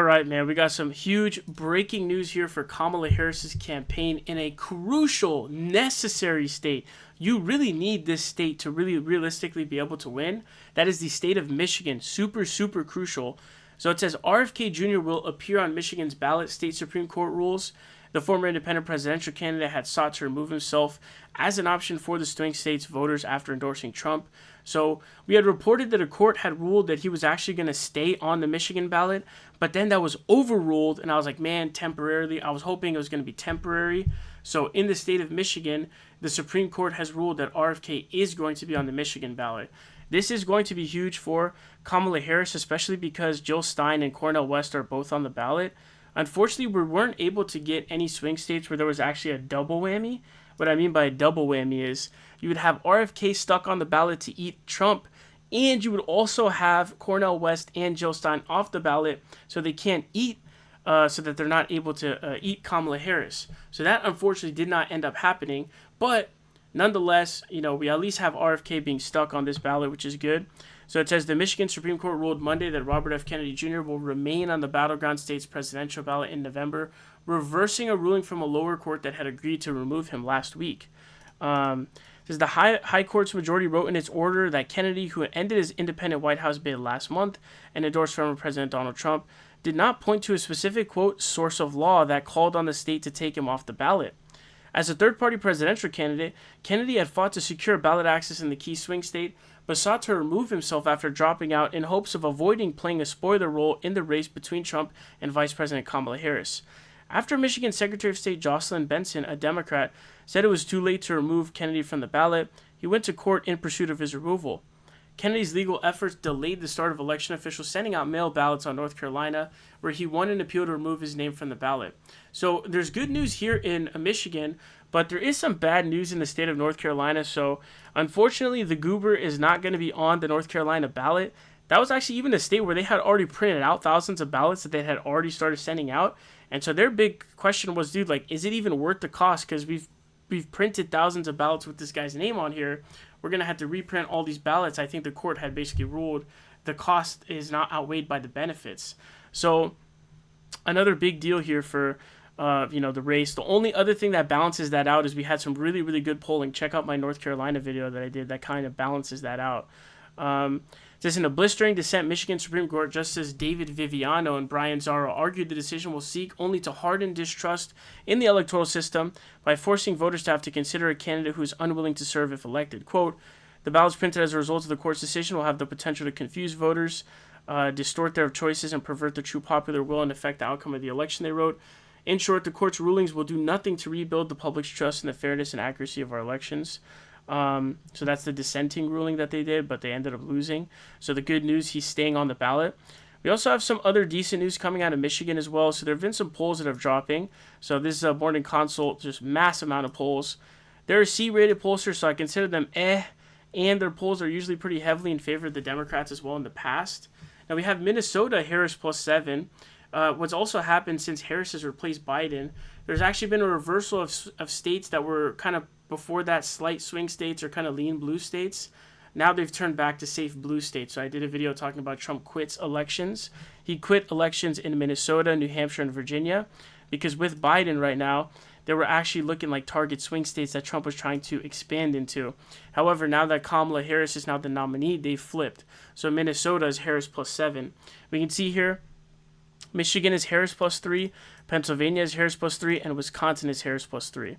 right, man. We got some huge breaking news here for Kamala Harris's campaign in a crucial, necessary state. You really need this state to really realistically be able to win. That is the state of Michigan. Super, super crucial. So it says RFK Jr. will appear on Michigan's ballot, state Supreme Court rules. The former independent presidential candidate had sought to remove himself as an option for the swing state's voters after endorsing Trump. So we had reported that a court had ruled that he was actually going to stay on the Michigan ballot, but then that was overruled, and I was like, man, temporarily. I was hoping it was going to be temporary. So in the state of Michigan, the Supreme Court has ruled that RFK is going to be on the Michigan ballot. This is going to be huge for Kamala Harris, especially because Jill Stein and Cornel West are both on the ballot. Unfortunately, we weren't able to get any swing states where there was actually a double whammy. What I mean by a double whammy is you would have RFK stuck on the ballot to eat Trump, and you would also have Cornel West and Jill Stein off the ballot so they can't eat, so that they're not able to eat Kamala Harris. So that unfortunately did not end up happening, but nonetheless, we at least have RFK being stuck on this ballot, which is good. So it says the Michigan Supreme Court ruled Monday that Robert F. Kennedy Jr. will remain on the battleground state's presidential ballot in November, reversing a ruling from a lower court that had agreed to remove him last week. Says the High Court's majority wrote in its order that Kennedy, who ended his independent White House bid last month and endorsed former President Donald Trump, did not point to a specific, quote, source of law that called on the state to take him off the ballot. As a third-party presidential candidate, Kennedy had fought to secure ballot access in the key swing state, but sought to remove himself after dropping out in hopes of avoiding playing a spoiler role in the race between Trump and Vice President Kamala Harris. After Michigan Secretary of State Jocelyn Benson, a Democrat, said it was too late to remove Kennedy from the ballot, he went to court in pursuit of his removal. Kennedy's legal efforts delayed the start of election officials sending out mail ballots on North Carolina, where he won an appeal to remove his name from the ballot. So there's good news here in Michigan, but there is some bad news in the state of North Carolina. So unfortunately, the goober is not going to be on the North Carolina ballot. That was actually even a state where they had already printed out thousands of ballots that they had already started sending out. And so their big question was, dude, like, is it even worth the cost? Because we've printed thousands of ballots with this guy's name on here. We're going to have to reprint all these ballots. I think the court had basically ruled the cost is not outweighed by the benefits. So another big deal here for the race. The only other thing that balances that out is we had some really, really good polling. Check out my North Carolina video that I did that kind of balances that out. Says in a blistering dissent, Michigan Supreme Court Justice David Viviano and Brian Zara argued the decision will seek only to harden distrust in the electoral system by forcing voters to have to consider a candidate who is unwilling to serve if elected. Quote, the ballots printed as a result of the court's decision will have the potential to confuse voters, distort their choices, and pervert the true popular will and affect the outcome of the election, they wrote. In short, the court's rulings will do nothing to rebuild the public's trust in the fairness and accuracy of our elections. So that's the dissenting ruling that they did, but they ended up losing. So the good news, he's staying on the ballot. We also have some other decent news coming out of Michigan as well. So there have been some polls that are dropping. So this is a Morning Consult, just mass amount of polls. They're C-rated pollsters, so I consider them and their polls are usually pretty heavily in favor of the Democrats as well in the past. Now we have Minnesota, Harris +7. What's also happened since Harris has replaced Biden, there's actually been a reversal of states that were kind of before that slight swing states or kind of lean blue states. Now they've turned back to safe blue states. So I did a video talking about Trump quits elections. He quit elections in Minnesota, New Hampshire, and Virginia because with Biden right now, they were actually looking like target swing states that Trump was trying to expand into. However, now that Kamala Harris is now the nominee, they flipped. So Minnesota is Harris +7. We can see here, Michigan is Harris +3, Pennsylvania is Harris +3, and Wisconsin is Harris +3.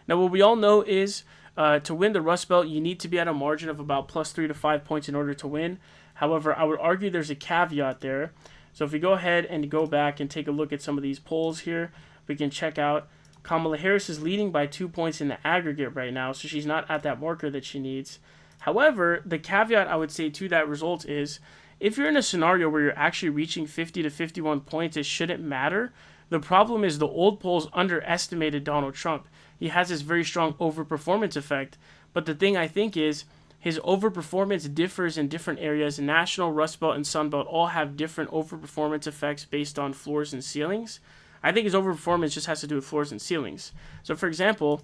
Now, what we all know is to win the Rust Belt, you need to be at a margin of about +3 to 5 points in order to win. However, I would argue there's a caveat there. So if we go ahead and go back and take a look at some of these polls here, we can check out Kamala Harris is leading by 2 points in the aggregate right now, so she's not at that marker that she needs. However, the caveat I would say to that result is if you're in a scenario where you're actually reaching 50 to 51 points, it shouldn't matter. The problem is the old polls underestimated Donald Trump. He has this very strong overperformance effect. But the thing I think is his overperformance differs in different areas. National, Rust Belt, and Sun Belt all have different overperformance effects based on floors and ceilings. I think his overperformance just has to do with floors and ceilings. So, for example,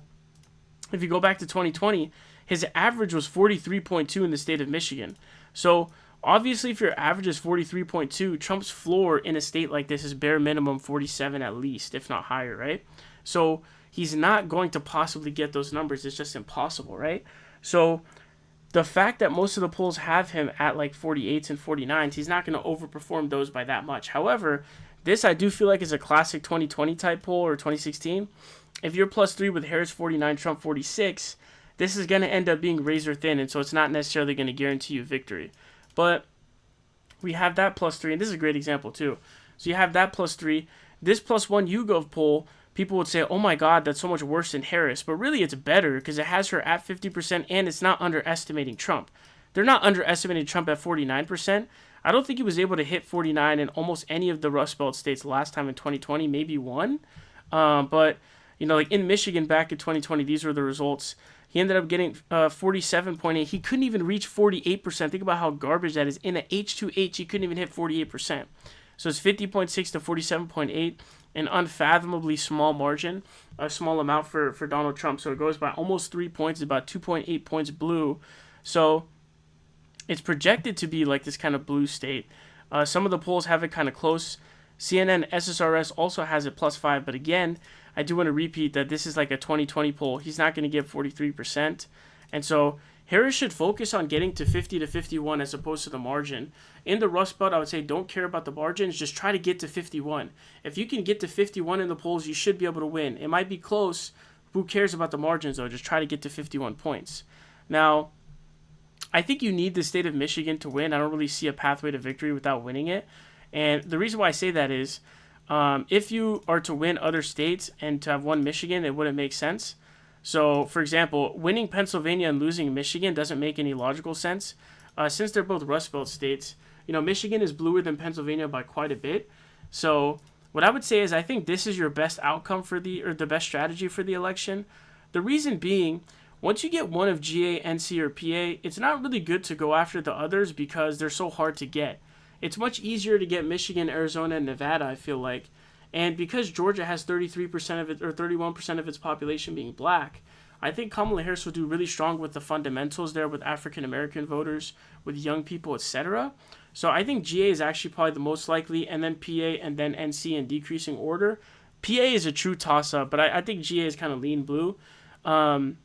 if you go back to 2020, his average was 43.2 in the state of Michigan. So Obviously, if your average is 43.2, Trump's floor in a state like this is bare minimum 47 at least, if not higher, right? So he's not going to possibly get those numbers. It's just impossible, right? So the fact that most of the polls have him at like 48s and 49s, he's not going to overperform those by that much. However, this I do feel like is a classic 2020 type poll or 2016. If you're +3 with Harris 49, Trump 46, this is going to end up being razor thin, and so it's not necessarily going to guarantee you victory. But we have that +3, and this is a great example too. So you have that +3. This +1 YouGov poll, people would say, oh my God, that's so much worse than Harris. But really it's better because it has her at 50% and it's not underestimating Trump. They're not underestimating Trump at 49%. I don't think he was able to hit 49 in almost any of the Rust Belt states last time in 2020, maybe one. But, like in Michigan back in 2020, these were the results. He ended up getting 47.8. He couldn't even reach 48%. Think about how garbage that is. In an H2H, he couldn't even hit 48%. So it's 50.6 to 47.8, an unfathomably small margin, a small amount for Donald Trump. So it goes by almost 3 points, about 2.8 points blue. So it's projected to be like this kind of blue state. Some of the polls have it kind of close. CNN SSRS also has it +5, but again, I do want to repeat that this is like a 2020 poll. He's not going to get 43%. And so Harris should focus on getting to 50 to 51 as opposed to the margin. In the Rust Belt, I would say don't care about the margins. Just try to get to 51. If you can get to 51 in the polls, you should be able to win. It might be close. Who cares about the margins, though? Just try to get to 51 points. Now, I think you need the state of Michigan to win. I don't really see a pathway to victory without winning it. And the reason why I say that is if you are to win other states and to have won Michigan, it wouldn't make sense. So, for example, winning Pennsylvania and losing Michigan doesn't make any logical sense. Since they're both Rust Belt states, Michigan is bluer than Pennsylvania by quite a bit. So what I would say is I think this is your best outcome the best strategy for the election. The reason being, once you get one of GA, NC, or PA, it's not really good to go after the others because they're so hard to get. It's much easier to get Michigan, Arizona, and Nevada, I feel like. And because Georgia has 33% of it or 31% of its population being black, I think Kamala Harris will do really strong with the fundamentals there with African American voters, with young people, etc. So I think GA is actually probably the most likely, and then PA, and then NC in decreasing order. PA is a true toss-up, but I think GA is kind of lean blue. And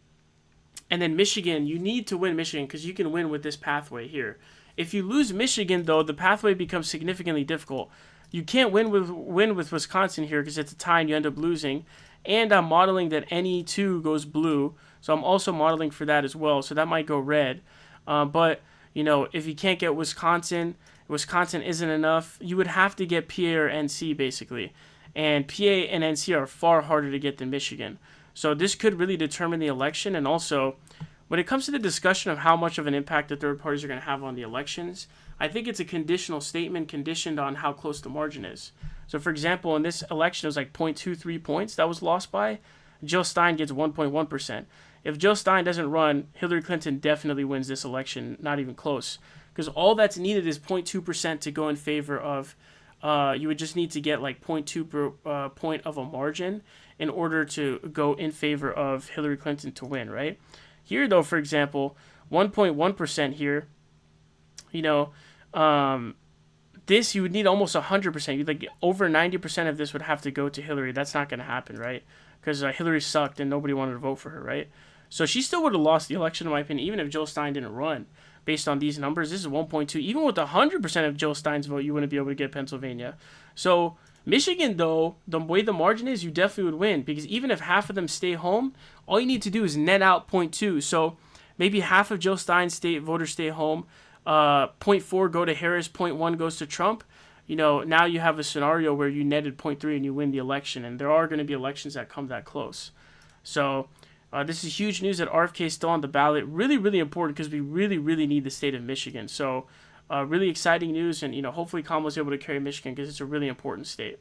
then Michigan, you need to win Michigan because you can win with this pathway here. If you lose Michigan, though, the pathway becomes significantly difficult. You can't win with Wisconsin here because it's a tie and you end up losing. And I'm modeling that NE2 goes blue, so I'm also modeling for that as well. So that might go red. But, if you can't get Wisconsin isn't enough, you would have to get PA or NC, basically. And PA and NC are far harder to get than Michigan. So this could really determine the election. And also, when it comes to the discussion of how much of an impact the third parties are going to have on the elections, I think it's a conditional statement conditioned on how close the margin is. So, for example, in this election, it was like 0.23 points that was lost by. Jill Stein gets 1.1%. If Jill Stein doesn't run, Hillary Clinton definitely wins this election, not even close. Because all that's needed is 0.2% to go in favor of, you would just need to get like 0.2 point of a margin in order to go in favor of Hillary Clinton to win, right? Here, though, for example, 1.1% here, this you would need almost 100%. You'd like over 90% of this would have to go to Hillary. That's not going to happen, right? Because Hillary sucked and nobody wanted to vote for her, right? So she still would have lost the election, in my opinion, even if Jill Stein didn't run. Based on these numbers, this is 1.2. Even with 100% of Jill Stein's vote, you wouldn't be able to get Pennsylvania. So Michigan, though, the way the margin is, you definitely would win. Because even if half of them stay home, all you need to do is net out 0.2. So maybe half of Jill Stein's voters stay home. 0.4 go to Harris, 0.1 goes to Trump. Now you have a scenario where you netted 0.3 and you win the election. And there are going to be elections that come that close. So this is huge news that RFK is still on the ballot. Really, really important because we really, really need the state of Michigan. So really exciting news. And, hopefully Kamala's able to carry Michigan because it's a really important state.